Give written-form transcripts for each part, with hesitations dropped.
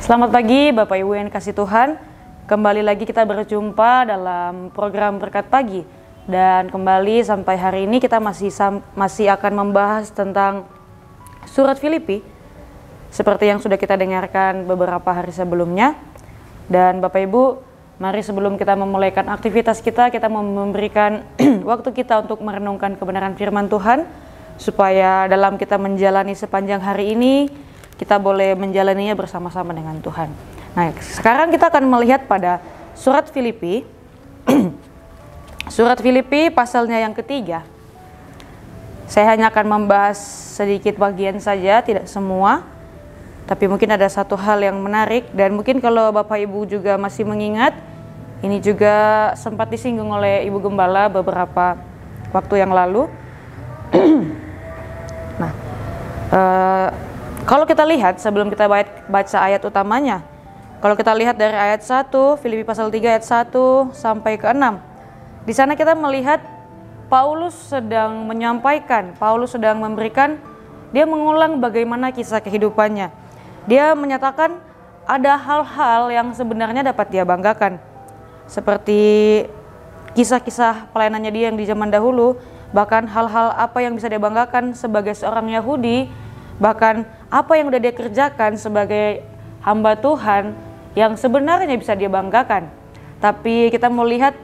Selamat pagi Bapak Ibu yang kasih Tuhan. Kembali lagi kita berjumpa dalam program Berkat Pagi. Dan kembali sampai hari ini kita masih akan membahas tentang surat Filipi, seperti yang sudah kita dengarkan beberapa hari sebelumnya. Dan Bapak Ibu, mari sebelum kita memulaikan aktivitas kita mau memberikan waktu kita untuk merenungkan kebenaran firman Tuhan, supaya dalam kita menjalani sepanjang hari ini, kita boleh menjalaninya bersama-sama dengan Tuhan. Nah, sekarang kita akan melihat pada surat Filipi, surat Filipi pasalnya yang ketiga. Saya hanya akan membahas sedikit bagian saja, tidak semua. Tapi mungkin ada satu hal yang menarik, dan mungkin kalau Bapak Ibu juga masih mengingat, ini juga sempat disinggung oleh Ibu Gembala beberapa waktu yang lalu. Nah, kalau kita lihat sebelum kita baca ayat utamanya, kalau kita lihat dari ayat 1, Filipi pasal 3 ayat 1 sampai ke 6. Di sana kita melihat Paulus sedang menyampaikan, Paulus sedang memberikan, dia mengulang bagaimana kisah kehidupannya. Dia menyatakan ada hal-hal yang sebenarnya dapat dia banggakan. Seperti kisah-kisah pelayanannya dia yang di zaman dahulu, bahkan hal-hal apa yang bisa dia banggakan sebagai seorang Yahudi, bahkan apa yang udah dia kerjakan sebagai hamba Tuhan yang sebenarnya bisa dia banggakan. Tapi kita mau lihat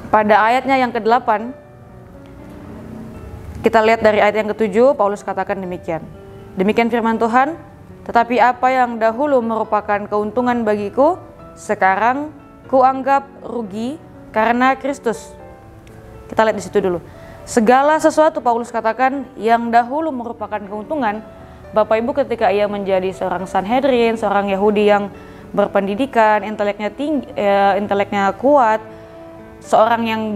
pada ayatnya yang ke-8, kita lihat dari ayat yang ke-7, Paulus katakan demikian. Demikian firman Tuhan, tetapi apa yang dahulu merupakan keuntungan bagiku, sekarang kuanggap rugi karena Kristus. Kita lihat di situ dulu. Segala sesuatu Paulus katakan yang dahulu merupakan keuntungan, Bapak Ibu ketika ia menjadi seorang Sanhedrin, seorang Yahudi yang berpendidikan, inteleknya tinggi, inteleknya kuat, seorang yang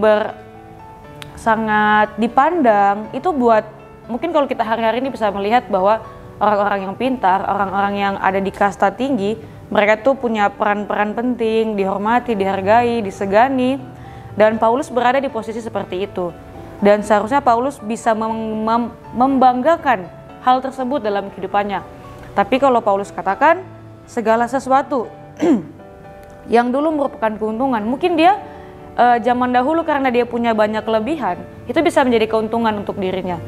sangat dipandang, itu buat mungkin kalau kita hari-hari ini bisa melihat bahwa orang-orang yang pintar, orang-orang yang ada di kasta tinggi, mereka tuh punya peran-peran penting, dihormati, dihargai, disegani, dan Paulus berada di posisi seperti itu. Dan seharusnya Paulus bisa membanggakan hal tersebut dalam kehidupannya. Tapi kalau Paulus katakan segala sesuatu yang dulu merupakan keuntungan, mungkin dia zaman dahulu karena dia punya banyak kelebihan, itu bisa menjadi keuntungan untuk dirinya.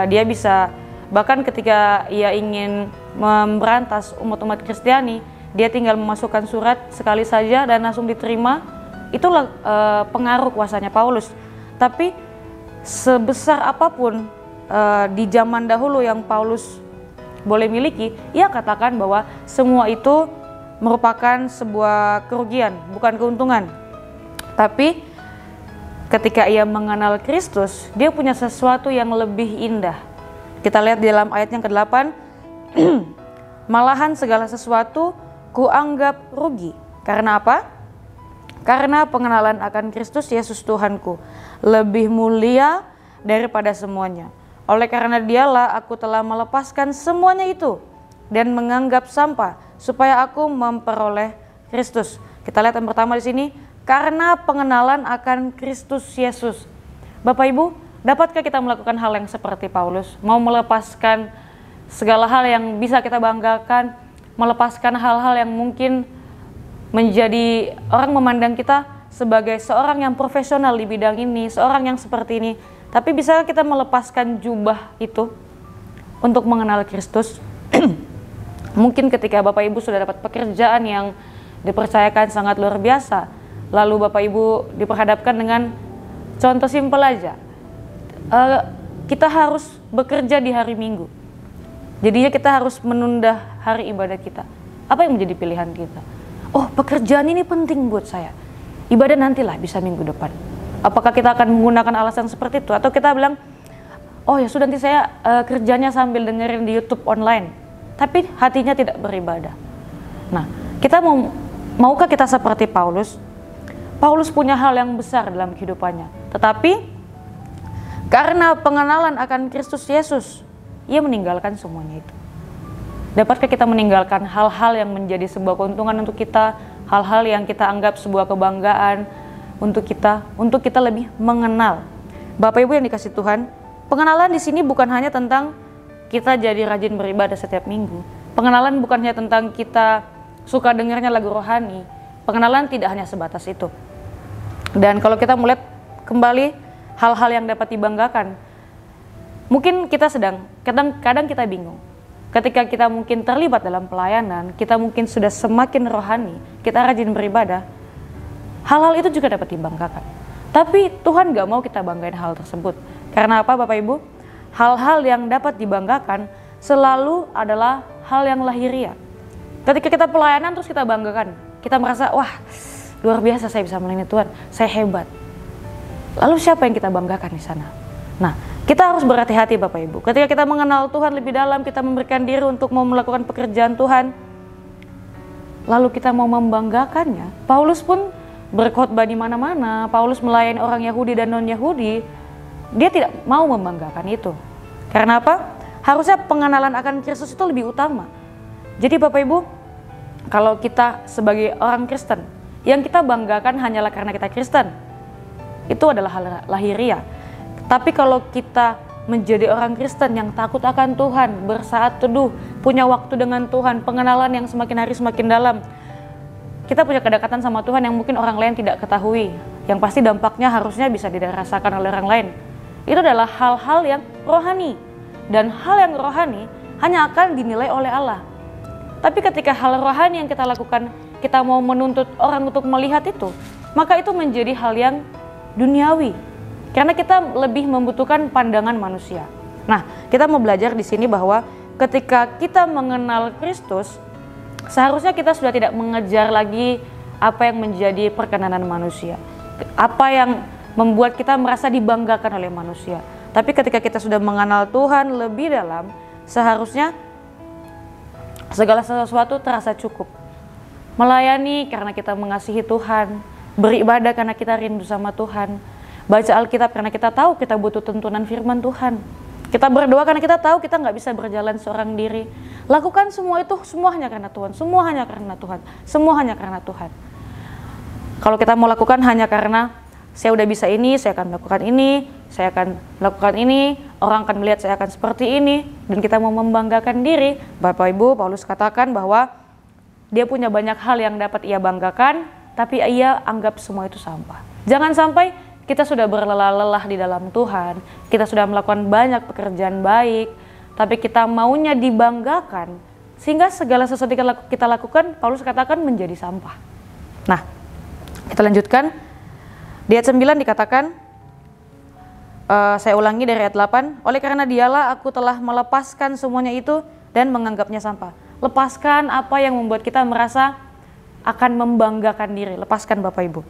Dia bisa, bahkan ketika ia ingin memberantas umat-umat Kristiani, dia tinggal memasukkan surat sekali saja dan langsung diterima. Itulah pengaruh kuasanya Paulus. Tapi sebesar apapun di zaman dahulu yang Paulus boleh miliki, ia katakan bahwa semua itu merupakan sebuah kerugian, bukan keuntungan. Tapi ketika ia mengenal Kristus, dia punya sesuatu yang lebih indah. Kita lihat di dalam ayat yang ke-8, malahan segala sesuatu kuanggap rugi. Karena apa? Karena pengenalan akan Kristus Yesus Tuhanku lebih mulia daripada semuanya. Oleh karena dialah aku telah melepaskan semuanya itu dan menganggap sampah supaya aku memperoleh Kristus. Kita lihat yang pertama di sini, karena pengenalan akan Kristus Yesus. Bapak Ibu, dapatkah kita melakukan hal yang seperti Paulus? Mau melepaskan segala hal yang bisa kita banggakan, melepaskan hal-hal yang mungkin menjadi orang memandang kita sebagai seorang yang profesional di bidang ini, seorang yang seperti ini. Tapi bisa kita melepaskan jubah itu untuk mengenal Kristus? Mungkin ketika Bapak Ibu sudah dapat pekerjaan yang dipercayakan sangat luar biasa, lalu Bapak Ibu diperhadapkan dengan contoh simpel aja, kita harus bekerja di hari Minggu, jadinya kita harus menunda hari ibadah kita. Apa yang menjadi pilihan kita? Oh, pekerjaan ini penting buat saya, ibadah nantilah, bisa minggu depan. Apakah kita akan menggunakan alasan seperti itu? Atau kita bilang, oh ya sudah, nanti saya kerjanya sambil dengerin di YouTube online, tapi hatinya tidak beribadah. Nah, kita maukah kita seperti Paulus? Paulus punya hal yang besar dalam kehidupannya, tetapi karena pengenalan akan Kristus Yesus, ia meninggalkan semuanya itu. Dapatkah kita meninggalkan hal-hal yang menjadi sebuah keuntungan untuk kita, hal-hal yang kita anggap sebuah kebanggaan untuk kita lebih mengenal? Bapak Ibu yang dikasih Tuhan, pengenalan di sini bukan hanya tentang kita jadi rajin beribadah setiap minggu, Pengenalan bukan hanya tentang kita suka dengarnya lagu rohani. Pengenalan tidak hanya sebatas itu. Dan kalau kita melihat kembali hal-hal yang dapat dibanggakan, mungkin kita kadang kita bingung. Ketika kita mungkin terlibat dalam pelayanan, kita mungkin sudah semakin rohani, kita rajin beribadah, hal-hal itu juga dapat dibanggakan. Tapi Tuhan gak mau kita banggain hal tersebut. Karena apa Bapak Ibu? Hal-hal yang dapat dibanggakan selalu adalah hal yang lahiriah. Ketika kita pelayanan terus kita banggakan, kita merasa wah luar biasa saya bisa melayani Tuhan, saya hebat. Lalu siapa yang kita banggakan di sana? Nah, kita harus berhati-hati Bapak Ibu. Ketika kita mengenal Tuhan lebih dalam, kita memberikan diri untuk mau melakukan pekerjaan Tuhan, lalu kita mau membanggakannya. Paulus pun berkhotbah di mana-mana, Paulus melayani orang Yahudi dan non-Yahudi, dia tidak mau membanggakan itu. Karena apa? Harusnya pengenalan akan Kristus itu lebih utama. Jadi Bapak Ibu, kalau kita sebagai orang Kristen, yang kita banggakan hanyalah karena kita Kristen, itu adalah hal lahiriah. Tapi kalau kita menjadi orang Kristen yang takut akan Tuhan, bersaat teduh, punya waktu dengan Tuhan, pengenalan yang semakin hari semakin dalam, kita punya kedekatan sama Tuhan yang mungkin orang lain tidak ketahui, yang pasti dampaknya harusnya bisa dirasakan oleh orang lain. Itu adalah hal-hal yang rohani, dan hal yang rohani hanya akan dinilai oleh Allah. Tapi ketika hal rohani yang kita lakukan, kita mau menuntut orang untuk melihat itu, maka itu menjadi hal yang duniawi. Karena kita lebih membutuhkan pandangan manusia. Nah, kita mau belajar di sini bahwa ketika kita mengenal Kristus, seharusnya kita sudah tidak mengejar lagi apa yang menjadi perkenanan manusia, apa yang membuat kita merasa dibanggakan oleh manusia. Tapi ketika kita sudah mengenal Tuhan lebih dalam, seharusnya segala sesuatu terasa cukup. Melayani karena kita mengasihi Tuhan, beribadah karena kita rindu sama Tuhan, baca Alkitab karena kita tahu kita butuh tuntunan firman Tuhan, kita berdoa karena kita tahu kita nggak bisa berjalan seorang diri. Lakukan semua itu, semua hanya karena Tuhan, semua hanya karena Tuhan, semua hanya karena Tuhan. Kalau kita mau lakukan hanya karena saya udah bisa ini, saya akan melakukan ini, saya akan melakukan ini, orang akan melihat saya akan seperti ini, dan kita mau membanggakan diri, Bapak Ibu, Paulus katakan bahwa dia punya banyak hal yang dapat ia banggakan, tapi ia anggap semua itu sampah. Jangan sampai kita sudah berlelah-lelah di dalam Tuhan, kita sudah melakukan banyak pekerjaan baik, tapi kita maunya dibanggakan, sehingga segala sesuatu yang kita lakukan, Paulus katakan menjadi sampah. Nah, kita lanjutkan. Di ayat 9 dikatakan, saya ulangi dari ayat 8, oleh karena dialah aku telah melepaskan semuanya itu dan menganggapnya sampah. Lepaskan apa yang membuat kita merasa akan membanggakan diri, lepaskan Bapak Ibu.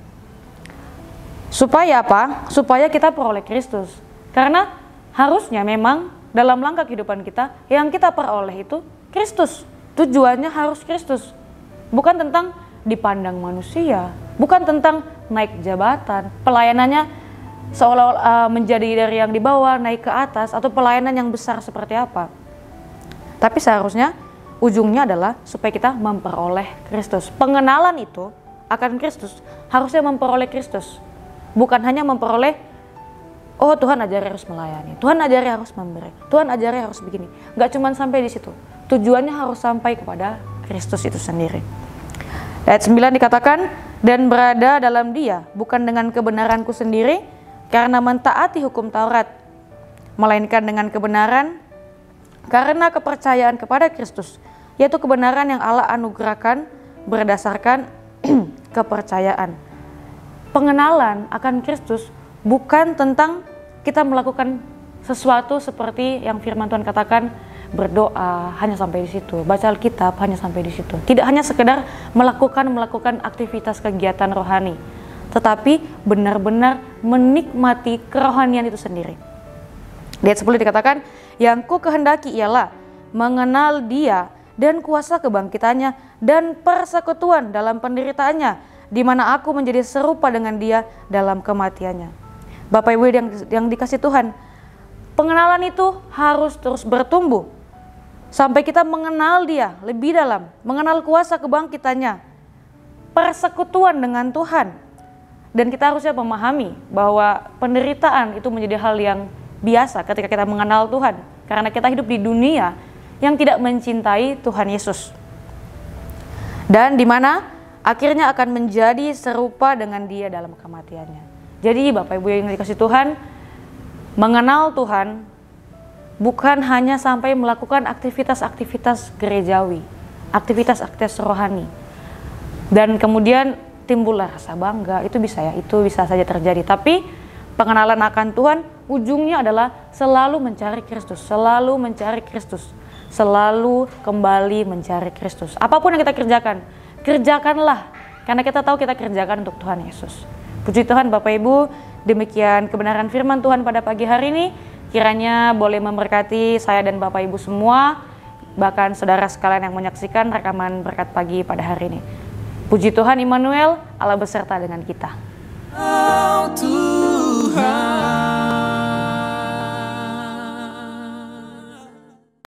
Supaya apa? Supaya kita peroleh Kristus. Karena harusnya memang dalam langkah kehidupan kita, yang kita peroleh itu Kristus. Tujuannya harus Kristus. Bukan tentang dipandang manusia, bukan tentang naik jabatan, pelayanannya seolah-olah menjadi dari yang di bawah naik ke atas, atau pelayanan yang besar seperti apa. Tapi seharusnya ujungnya adalah supaya kita memperoleh Kristus. Pengenalan itu akan Kristus harusnya memperoleh Kristus. Bukan hanya memperoleh, oh Tuhan ajari harus melayani, Tuhan ajari harus memberi, Tuhan ajari harus begini. Gak cuma sampai di situ. Tujuannya harus sampai kepada Kristus itu sendiri. Ayat 9 dikatakan, dan berada dalam Dia, bukan dengan kebenaranku sendiri, karena mentaati hukum Taurat, melainkan dengan kebenaran karena kepercayaan kepada Kristus, yaitu kebenaran yang Allah anugerahkan berdasarkan kepercayaan. Pengenalan akan Kristus bukan tentang kita melakukan sesuatu seperti yang firman Tuhan katakan, berdoa hanya sampai di situ, baca Alkitab hanya sampai di situ. Tidak hanya sekedar melakukan aktivitas kegiatan rohani, tetapi benar-benar menikmati kerohanian itu sendiri. Di ayat 10 dikatakan, yang ku kehendaki ialah mengenal Dia dan kuasa kebangkitannya dan persekutuan dalam penderitaannya, di mana aku menjadi serupa dengan Dia dalam kematiannya. Bapak Ibu yang dikasih Tuhan, pengenalan itu harus terus bertumbuh sampai kita mengenal Dia lebih dalam, mengenal kuasa kebangkitannya, persekutuan dengan Tuhan. Dan kita harusnya memahami bahwa penderitaan itu menjadi hal yang biasa ketika kita mengenal Tuhan, karena kita hidup di dunia yang tidak mencintai Tuhan Yesus. Dan di mana akhirnya akan menjadi serupa dengan Dia dalam kematiannya. Jadi Bapak Ibu yang dikasihi Tuhan, mengenal Tuhan bukan hanya sampai melakukan aktivitas-aktivitas gerejawi, aktivitas-aktivitas rohani, dan kemudian timbullah rasa bangga, itu bisa saja terjadi. Tapi pengenalan akan Tuhan ujungnya adalah selalu mencari Kristus, selalu mencari Kristus, selalu kembali mencari Kristus. Apapun yang kita kerjakan, kerjakanlah karena kita tahu kita kerjakan untuk Tuhan Yesus. Puji Tuhan Bapak Ibu, demikian kebenaran firman Tuhan pada pagi hari ini. Kiranya boleh memberkati saya dan Bapak Ibu semua, bahkan saudara sekalian yang menyaksikan rekaman berkat pagi pada hari ini. Puji Tuhan Immanuel, Allah beserta dengan kita. Oh, Tuhan.